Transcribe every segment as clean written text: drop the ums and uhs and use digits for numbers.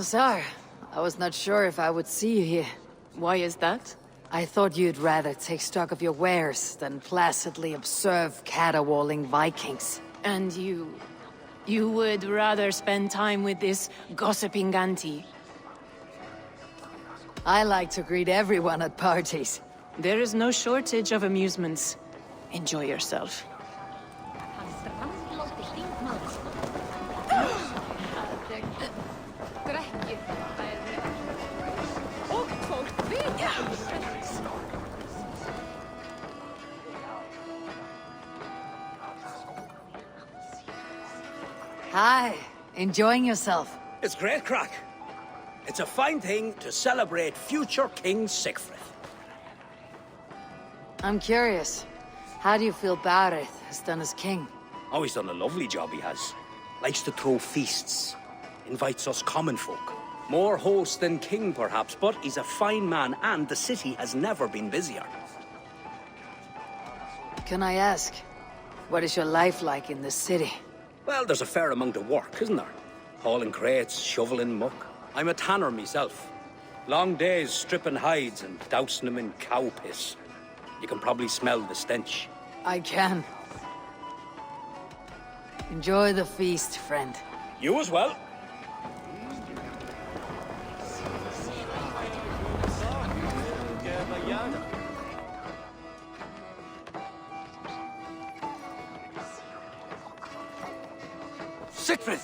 Sorry, I was not sure if I would see you here. Why is that? I thought you'd rather take stock of your wares than placidly observe caterwauling Vikings. And you would rather spend time with this gossiping auntie? I like to greet everyone at parties. There is no shortage of amusements. Enjoy yourself. Hi, enjoying yourself? It's great crack. It's a fine thing to celebrate future King Sigfrid. I'm curious. How do you feel Bareth has done as king? Oh, he's done a lovely job, he has. Likes to throw feasts. Invites us common folk. More host than king, perhaps, but he's a fine man, and the city has never been busier. Can I ask, what is your life like in this city? Well, there's a fair amount of work, isn't there? Hauling crates, shoveling muck. I'm a tanner myself. Long days stripping hides and dousing them in cow piss. You can probably smell the stench. I can. Enjoy the feast, friend. You as well. Sigfrid!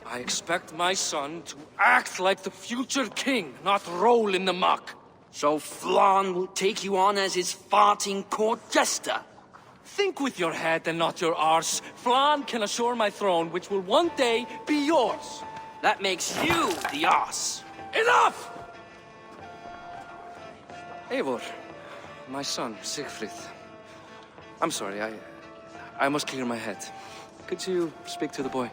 I expect my son to act like the future king, not roll in the muck. So Flan will take you on as his farting court jester? Think with your head and not your arse. Flan can assure my throne, which will one day be yours. That makes you the arse. Enough! Eivor, my son, Sigfrid. I'm sorry, I must clear my head. Could you speak to the boy?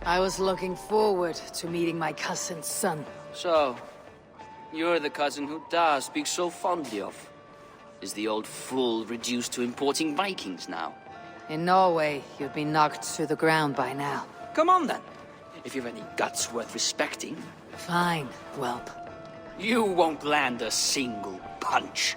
I was looking forward to meeting my cousin's son. So, you're the cousin who Da speaks so fondly of. Is the old fool reduced to importing Vikings now? In Norway, you'd be knocked to the ground by now. Come on then, if you've any guts worth respecting. Fine, whelp. You won't land a single punch.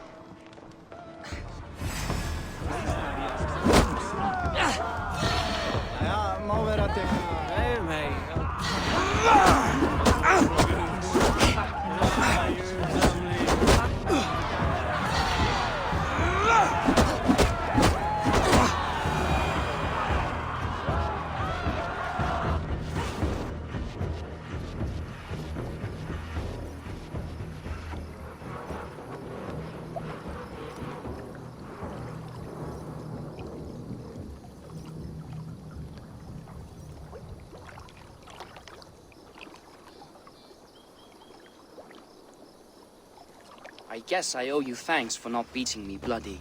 I guess I owe you thanks for not beating me bloody.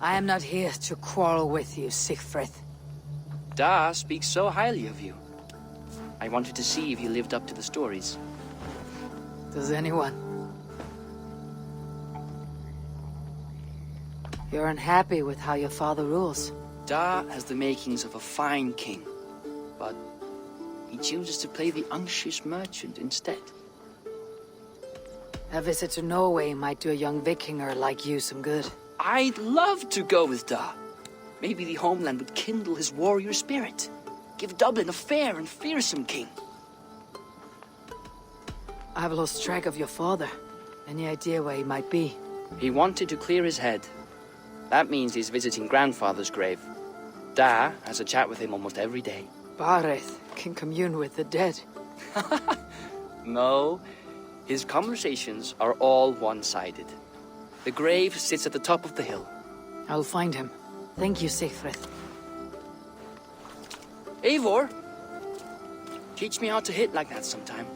I am not here to quarrel with you, Sigfrid. Da speaks so highly of you. I wanted to see if you lived up to the stories. Does anyone? You're unhappy with how your father rules. Da has the makings of a fine king, but he chooses to play the unctuous merchant instead. A visit to Norway might do a young Vikinger like you some good. I'd love to go with Da. Maybe the homeland would kindle his warrior spirit. Give Dublin a fair and fearsome king. I've lost track of your father. Any idea where he might be? He wanted to clear his head. That means he's visiting grandfather's grave. Da has a chat with him almost every day. Bareth can commune with the dead. No. His conversations are all one-sided. The grave sits at the top of the hill. I'll find him. Thank you, Sigfrid. Eivor, teach me how to hit like that sometime.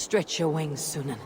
Stretch your wings, Sunan.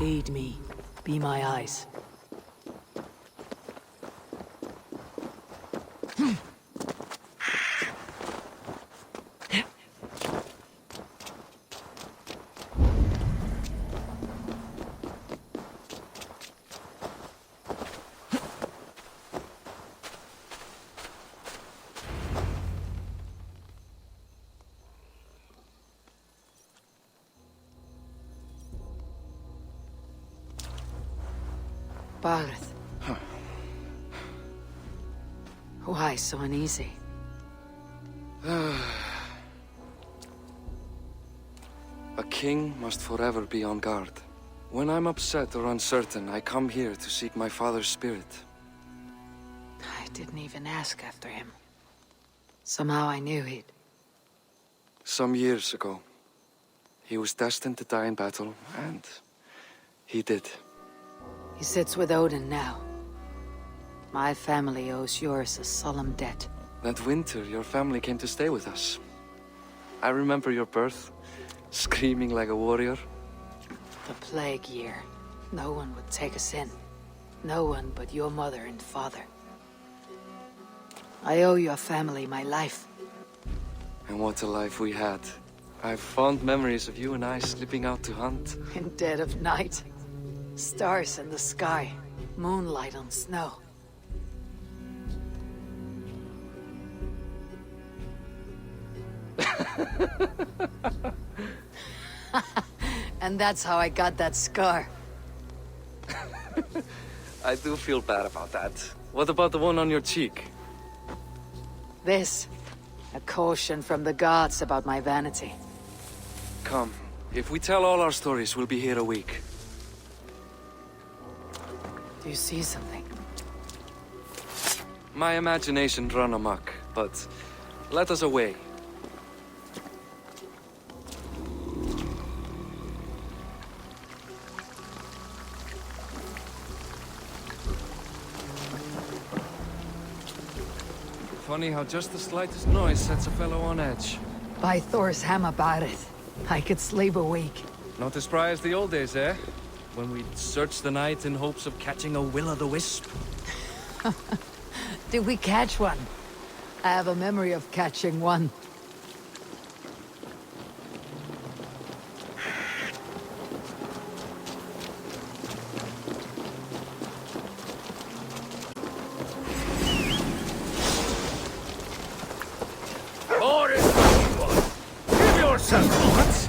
Aid me. Be my eyes. Barth. Why so uneasy? A king must forever be on guard. When I'm upset or uncertain, I come here to seek my father's spirit. I didn't even ask after him. Somehow I knew he'd... Some years ago, he was destined to die in battle, and he did. He sits with Odin now. My family owes yours a solemn debt. That winter, your family came to stay with us. I remember your birth, screaming like a warrior. The plague year. No one would take us in. No one but your mother and father. I owe your family my life. And what a life we had. I have fond memories of you and I slipping out to hunt. In dead of night. Stars in the sky. Moonlight on snow. And that's how I got that scar. I do feel bad about that. What about the one on your cheek? This. A caution from the gods about my vanity. Come. If we tell all our stories, we'll be here a week. Do you see something? My imagination run amok, but let us away. Funny how just the slightest noise sets a fellow on edge. By Thor's hammer, Barith. I could sleep a week. Not as spry as the old days, eh? When we'd search the night in hopes of catching a will-o'-the-wisp. Did we catch one? I have a memory of catching one. Give yourself a moment!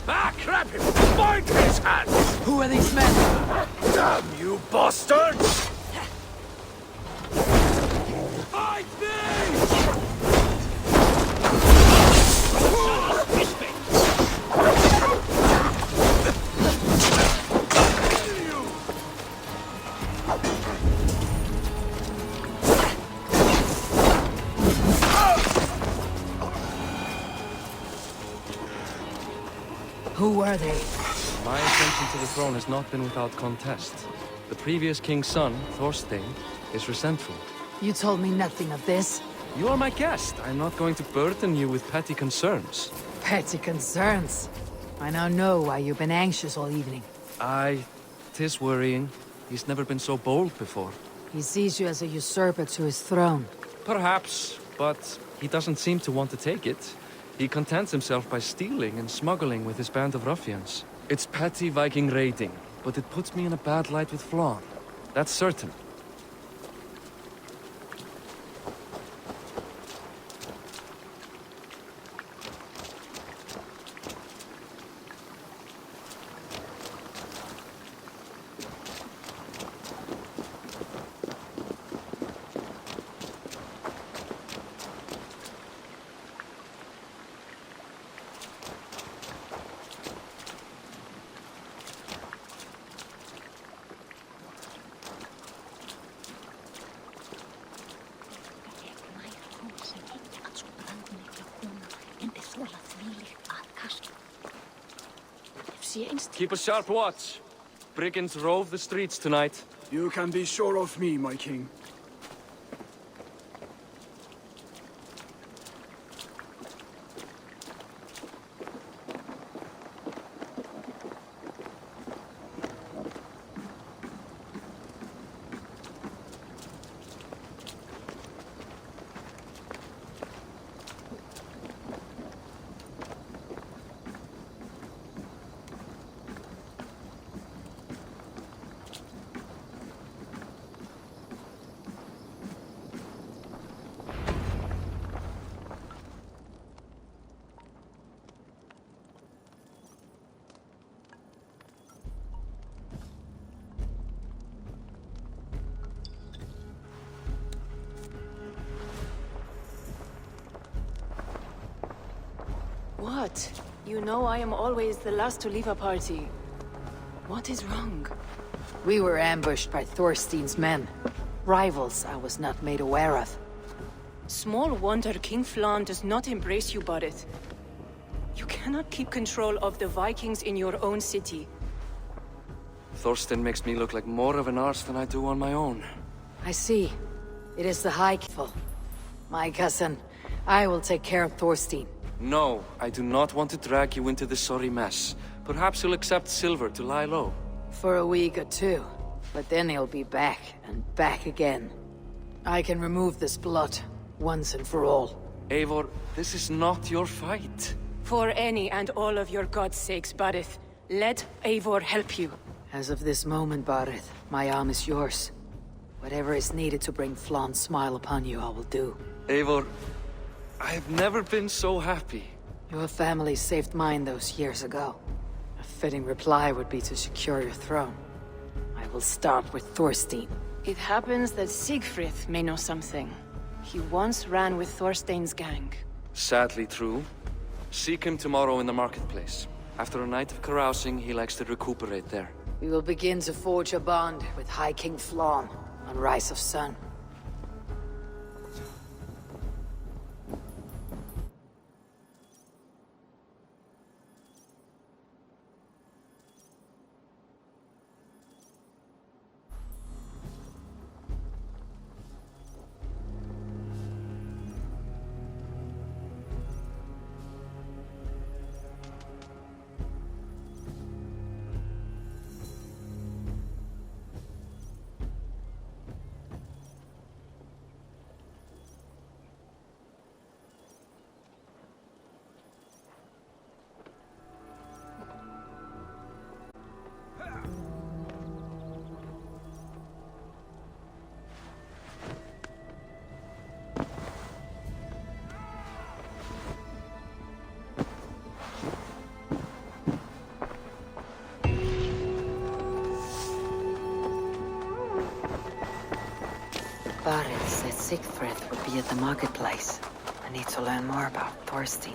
Ah, grab him! Bind his hands! Who are these men? Damn you bastards! Fight me! Who were they? My ascension to the throne has not been without contest. The previous king's son, Thorstein, is resentful. You told me nothing of this. You are my guest. I'm not going to burden you with petty concerns. Petty concerns. I now know why you've been anxious all evening. Aye, 'tis worrying. He's never been so bold before. He sees you as a usurper to his throne. Perhaps, but he doesn't seem to want to take it. He contents himself by stealing and smuggling with his band of ruffians. It's petty Viking raiding, but it puts me in a bad light with Flann. That's certain. Keep a sharp watch. Brigands rove the streets tonight. You can be sure of me, my king. What? You know I am always the last to leave a party. What is wrong? We were ambushed by Thorstein's men. Rivals I was not made aware of. Small wonder King Flann does not embrace you, Barith. You cannot keep control of the Vikings in your own city. Thorstein makes me look like more of an arse than I do on my own. I see. It is the High Kingful. My cousin, I will take care of Thorstein. No, I do not want to drag you into this sorry mess. Perhaps you'll accept silver to lie low. For a week or two. But then he'll be back, and back again. I can remove this blood, once and for all. Eivor, this is not your fight. For any and all of your gods' sakes, Barith, let Eivor help you. As of this moment, Barith, my arm is yours. Whatever is needed to bring Flann's smile upon you, I will do. Eivor, I have never been so happy. Your family saved mine those years ago. A fitting reply would be to secure your throne. I will start with Thorstein. It happens that Siegfried may know something. He once ran with Thorstein's gang. Sadly true. Seek him tomorrow in the marketplace. After a night of carousing, he likes to recuperate there. We will begin to forge a bond with High King Flann on Rise of Sun. Barith said Siegfried would be at the marketplace. I need to learn more about Thorstein.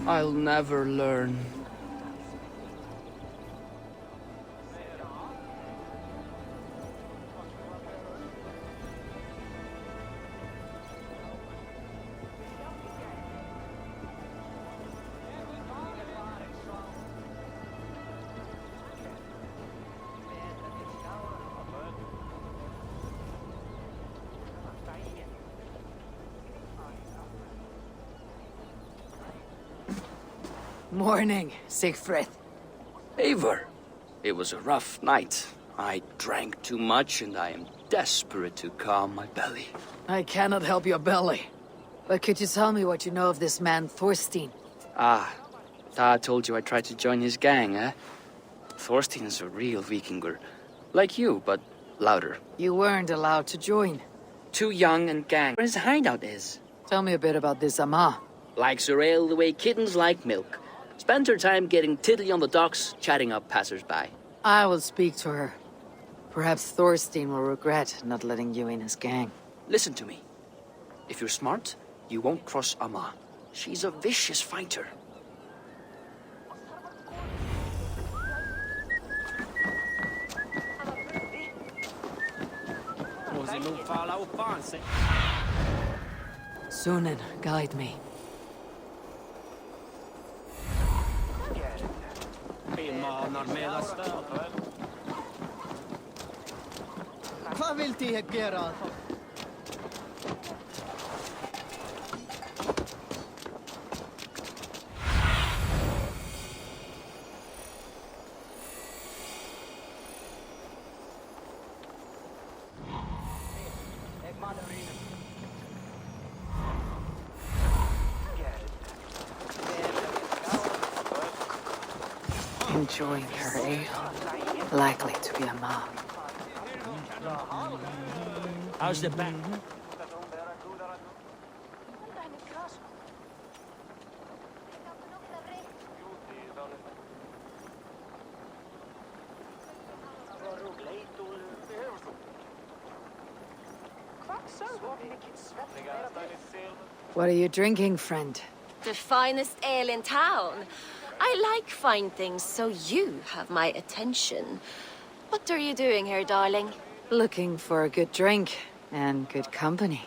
I'll never learn. Morning, Siegfried. Eivor, it was a rough night. I drank too much and I am desperate to calm my belly. I cannot help your belly. But could you tell me what you know of this man, Thorstein? Ah, Thad told you I tried to join his gang, eh? Thorstein is a real Vikinger. Like you, but louder. You weren't allowed to join. Too young and gang. Where his hideout is. Tell me a bit about this Amma. Likes her ale the way kittens like milk. Spends her time getting tiddly on the docks, chatting up passers-by. I will speak to her. Perhaps Thorstein will regret not letting you in his gang. Listen to me. If you're smart, you won't cross Amma. She's a vicious fighter. Sunan, guide me. Hvað vildi ég gera? Enjoying her ale. Likely to be a mob. How's the back? What are you drinking, friend? The finest ale in town. I like fine things, so you have my attention. What are you doing here, darling? Looking for a good drink and good company.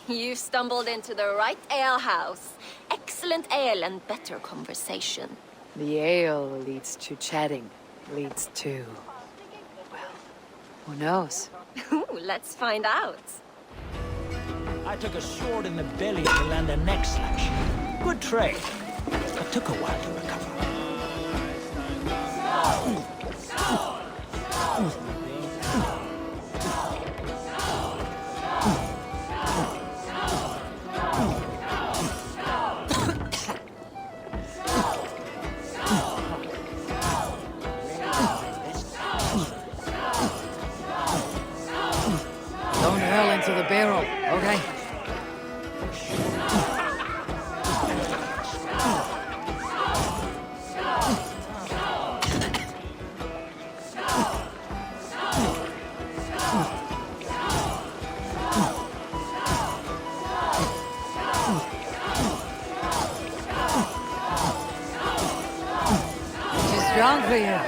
You stumbled into the right alehouse. Excellent ale and better conversation. The ale leads to chatting, leads to... well, who knows? Ooh, let's find out. I took a sword in the belly to land a neck slash. Good trade, but took a while to recover. Don't hurl into the barrel, okay? Too strong for you.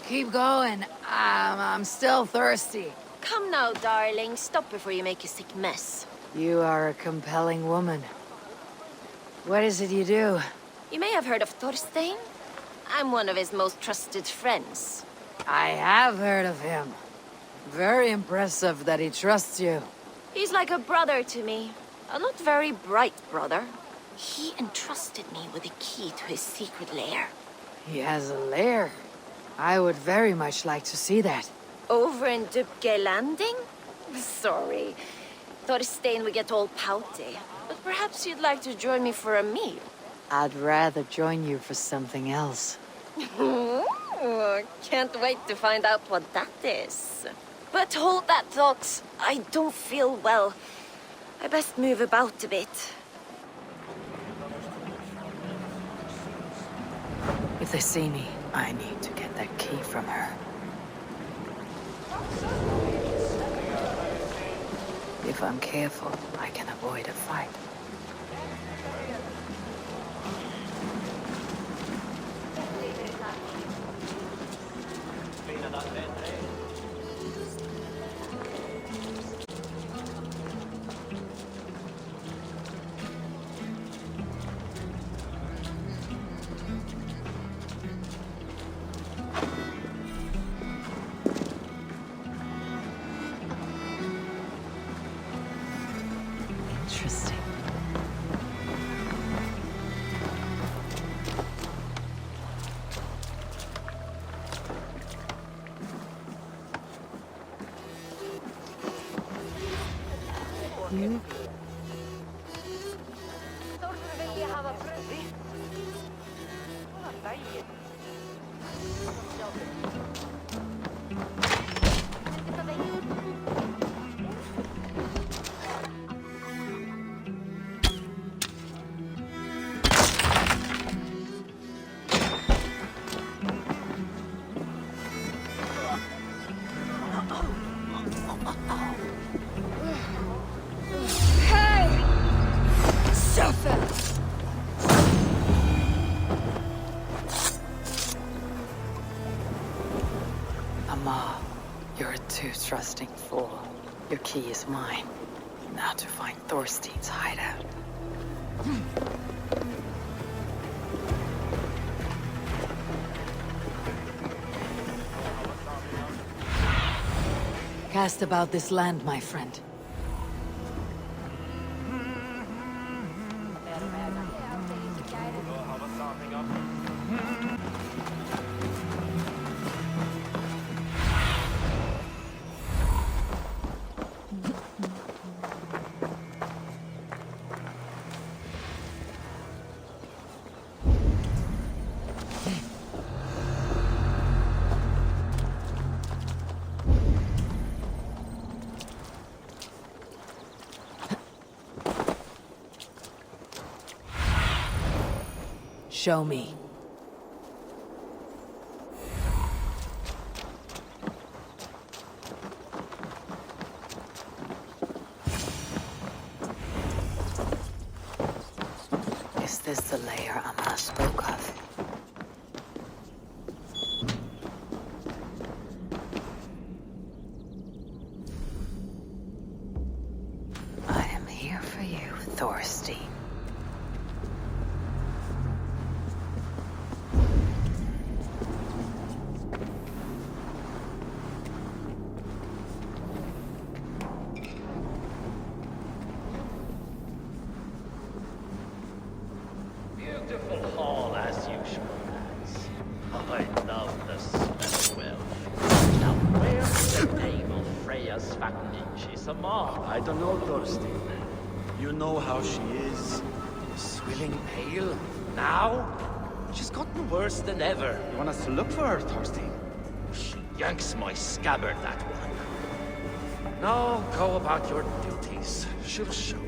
Keep going. I'm still thirsty. Come now, darling. Stop before you make a sick mess. You are a compelling woman. What is it you do? You may have heard of Thorstein. I'm one of his most trusted friends. I have heard of him. Very impressive that he trusts you. He's like a brother to me. A not very bright brother. He entrusted me with the key to his secret lair. He has a lair. I would very much like to see that. Over in Dubke Landing? Sorry. Thorstein would get all pouty. But perhaps you'd like to join me for a meal. I'd rather join you for something else. Ooh, can't wait to find out what that is. But hold that thought. I don't feel well. I best move about a bit. If they see me, I need to get that key from her. If I'm careful, I can avoid a fight. Interesting. Ma, you're a too trusting fool. Your key is mine. Now to find Thorstein's hideout. Cast about this land, my friend. Show me. Is this the lair Amma spoke of? I am here for you, Thorstein. Beautiful hall as usual, lads. I love the smell well. Now where's the table Freya's fat ninjas among? I don't know, Thorstein. You know how she is. Swilling pale? Now? She's gotten worse than ever. You want us to look for her, Thorstein? She yanks my scabbard, that one. Now go about your duties. She'll show up.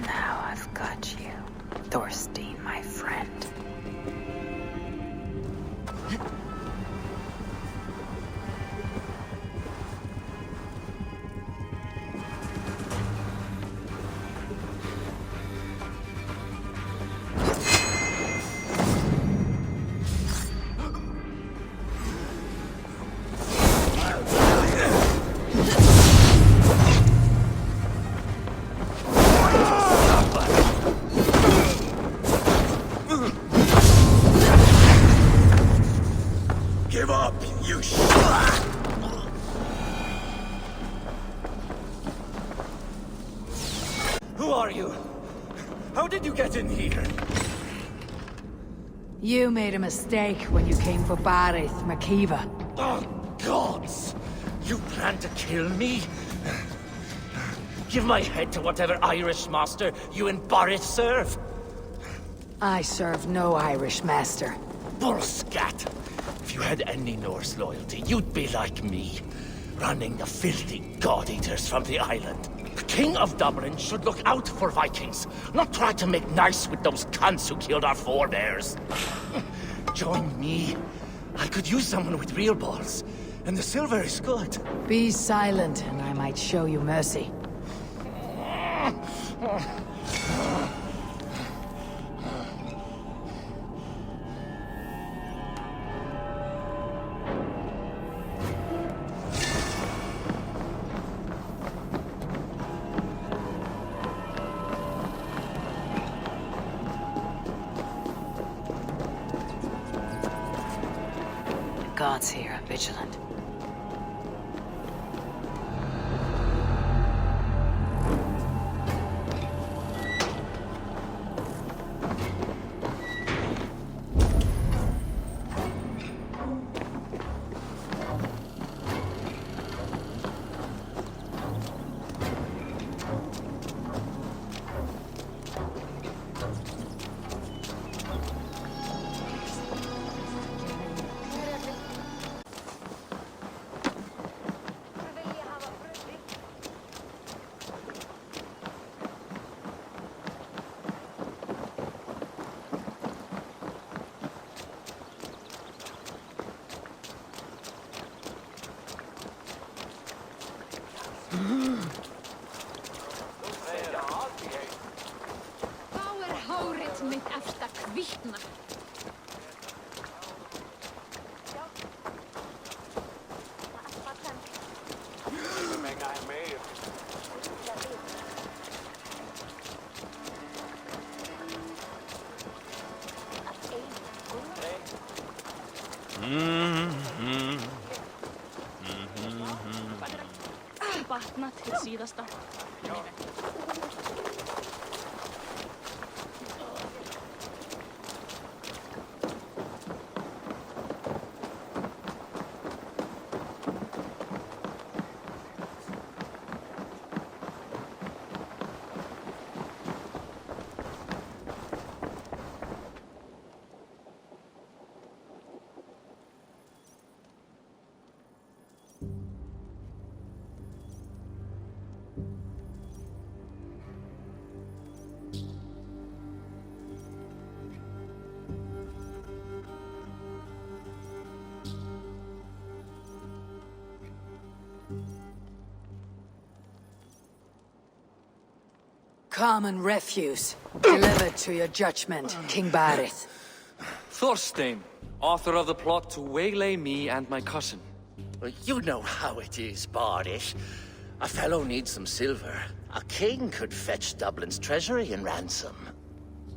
Now I've got you, Thorstein, my friend. Give up, you Who are you? How did you get in here? You made a mistake when you came for Barith, Makiva. Oh, gods! You plan to kill me? Give my head to whatever Irish master you and Barrett serve. I serve no Irish master. Bullscat! If you had any Norse loyalty, you'd be like me, running the filthy god-eaters from the island. The King of Dublin should look out for Vikings, not try to make nice with those cunts who killed our forebears. Join me. I could use someone with real balls, and the silver is good. Be silent, and I might show you mercy. The gods here are vigilant. Allt mitt efsta kvittnar. Vattnat till sidasta. Common refuse, delivered to your judgment, King Barith. Thorstein, author of the plot to waylay me and my cousin. Well, you know how it is, Bardish. A fellow needs some silver. A king could fetch Dublin's treasury in ransom.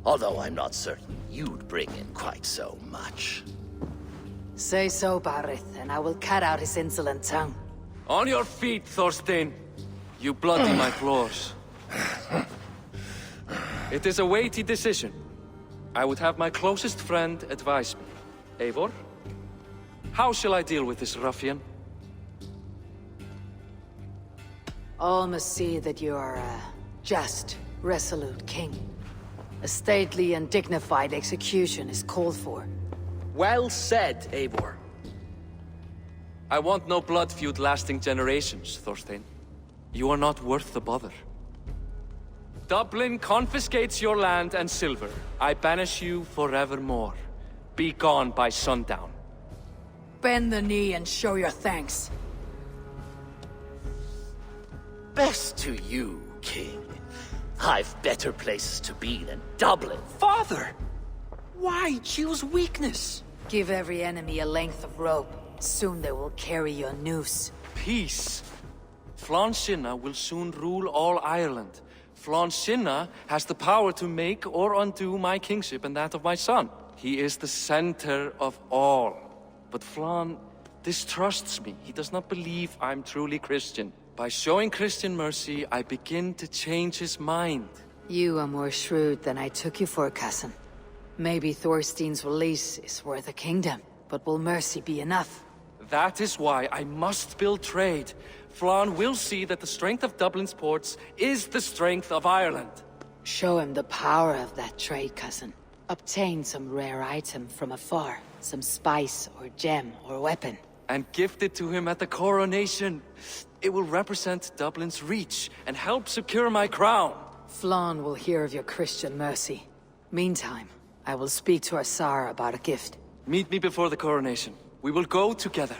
Although I'm not certain you'd bring in quite so much. Say so, Barith, and I will cut out his insolent tongue. On your feet, Thorstein! You bloody my floors. It is a weighty decision. I would have my closest friend advise me. Eivor? How shall I deal with this ruffian? All must see that you are a just, resolute king. A stately and dignified execution is called for. Well said, Eivor. I want no blood feud lasting generations, Thorstein. You are not worth the bother. Dublin confiscates your land and silver. I banish you forevermore. Be gone by sundown. Bend the knee and show your thanks. Best to you, King. I've better places to be than Dublin. Father! Why choose weakness? Give every enemy a length of rope. Soon they will carry your noose. Peace. Flann Sinna will soon rule all Ireland. Flann Sinna has the power to make or undo my kingship and that of my son. He is the center of all. But Flann distrusts me. He does not believe I'm truly Christian. By showing Christian mercy, I begin to change his mind. You are more shrewd than I took you for, cousin. Maybe Thorstein's release is worth a kingdom, but will mercy be enough? That is why I must build trade. Flann will see that the strength of Dublin's ports is the strength of Ireland. Show him the power of that trade, cousin. Obtain some rare item from afar. Some spice or gem or weapon. And gift it to him at the coronation. It will represent Dublin's reach and help secure my crown. Flann will hear of your Christian mercy. Meantime, I will speak to Asar about a gift. Meet me before the coronation. We will go together.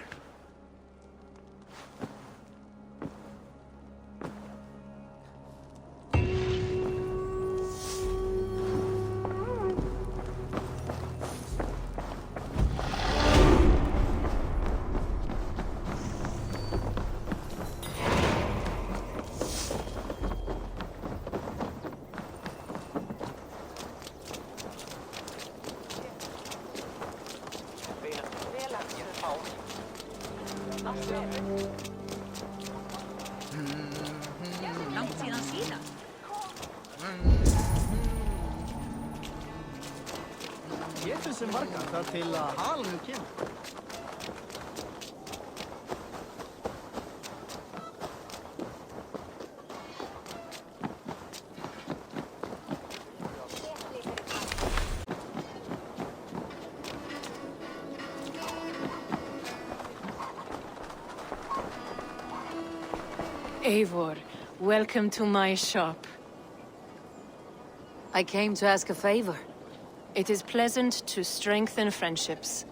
Getur sem margar þar til að halinu kemur. Eivor, welcome to my shop. I came to ask a favor. It is pleasant to strengthen friendships.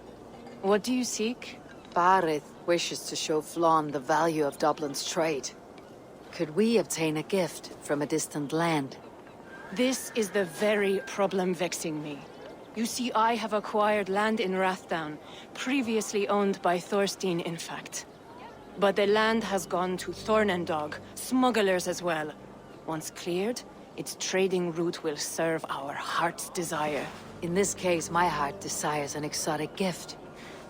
What do you seek? Barith wishes to show Flann the value of Dublin's trade. Could we obtain a gift from a distant land? This is the very problem vexing me. You see, I have acquired land in Rathdown, previously owned by Thorstein, in fact. But the land has gone to Thornendog, smugglers as well. Once cleared, its trading route will serve our heart's desire. In this case, my heart desires an exotic gift,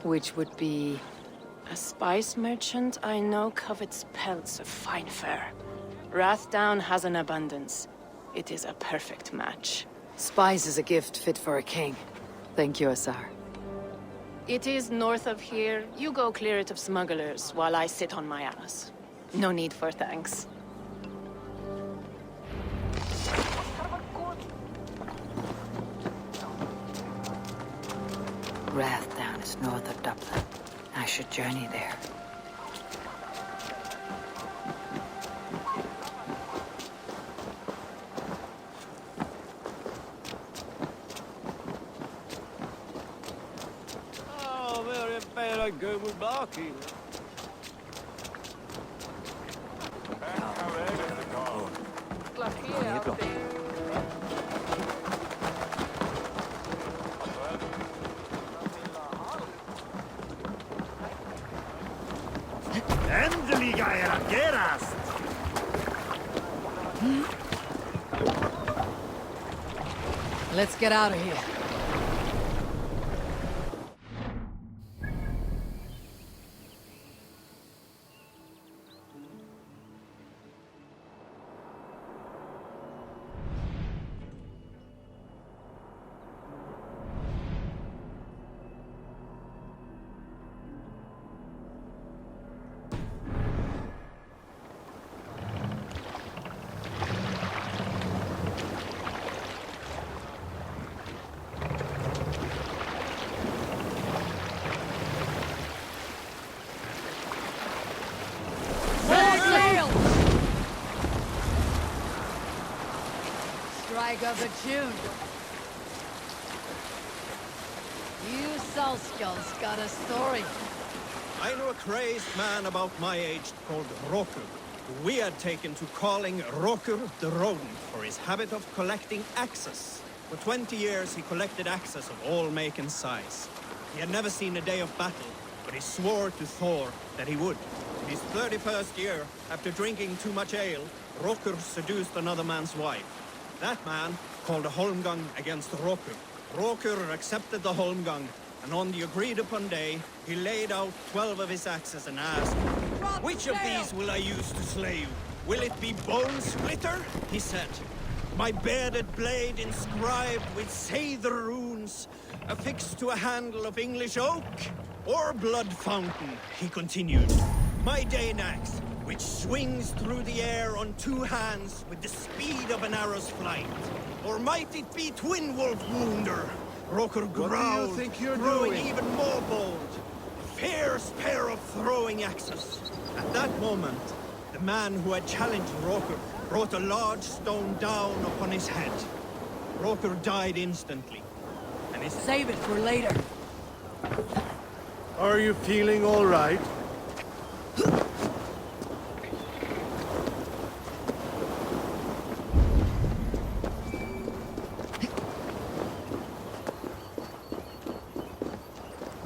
which would be... A spice merchant I know covets pelts of fine fur. Rathdown has an abundance. It is a perfect match. Spice is a gift fit for a king. Thank you, Asar. It is north of here. You go clear it of smugglers, while I sit on my ass. No need for thanks. Rathdown is north of Dublin. I should journey there. Oh, very fair good with barkeep. Endelig er jeg gerast! Let's get out of here. Strike of the June. You Salskulls got a story. I know a crazed man about my age called Rokur, who we had taken to calling Rokur the Rodent for his habit of collecting axes. For 20 years he collected axes of all make and size. He had never seen a day of battle, but he swore to Thor that he would. In his 31st year, after drinking too much ale, Rokur seduced another man's wife. That man called a holmgang against Rokur. Rokur accepted the holmgang, and on the agreed-upon day, he laid out 12 of his axes and asked, "Which of these will I use to slay you? Will it be Bone Splitter?" he said. "My bearded blade inscribed with Seidr runes, affixed to a handle of English oak? Or Blood Fountain?" he continued. "My Dane axe, which swings through the air on 2 hands with the speed of an arrow's flight. Or might it be Twin Wolf Wounder?" Rokur growled, What do you think you're growing doing? even more bold. A fierce pair of throwing axes. At that moment, the man who had challenged Rokur brought a large stone down upon his head. Rokur died instantly, and his... Save it for later. Are you feeling all right?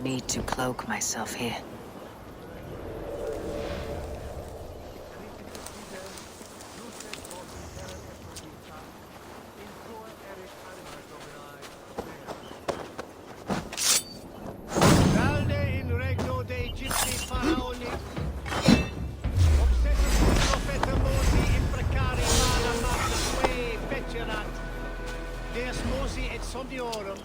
Need to cloak myself here. Valde in regno dei Gipsi faraoni. Obsessus profeta Mosi imprecari mala magna sue fecerat. Deus Mosi et somniorum.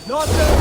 Not die!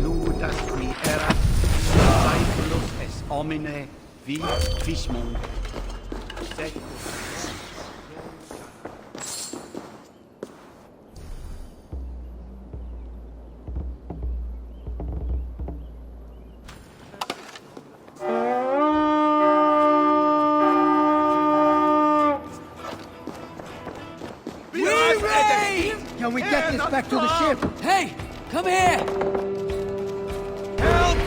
Ludas qui erat, saeculus es homine vi fismum. Can we get this back to the ship? Hey, come here! Help!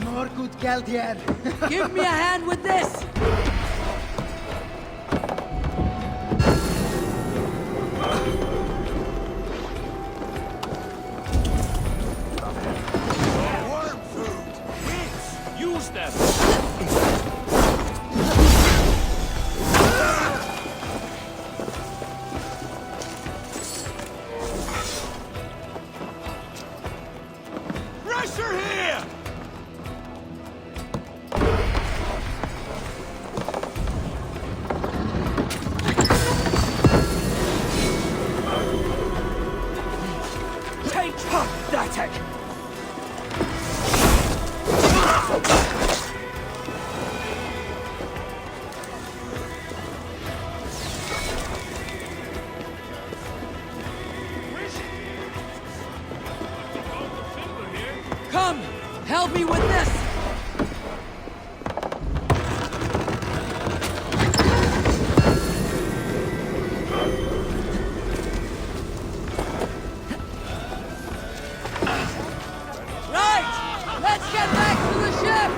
More good geld here. Give me a hand with this! Worm food! Wits! Use them! Pressure here! Take that egg! Come! Help me with this! Right! Let's get back to the ship!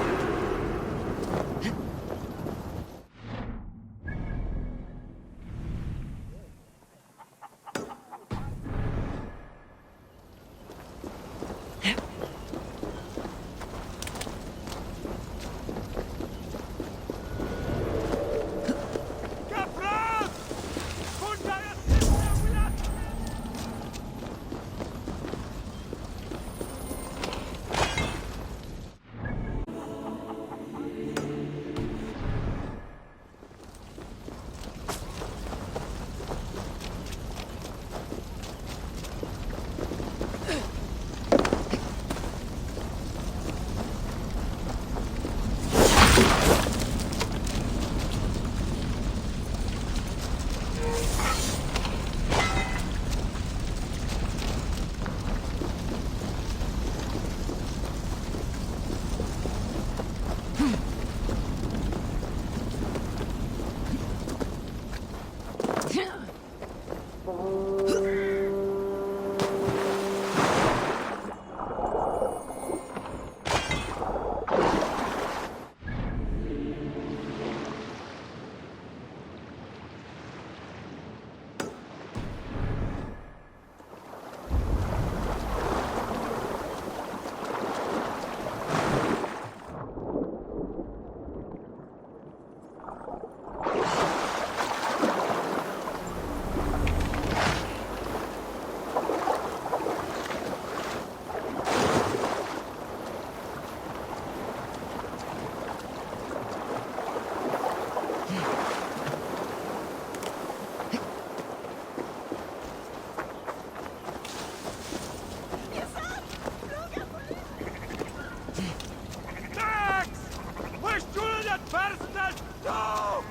First, go!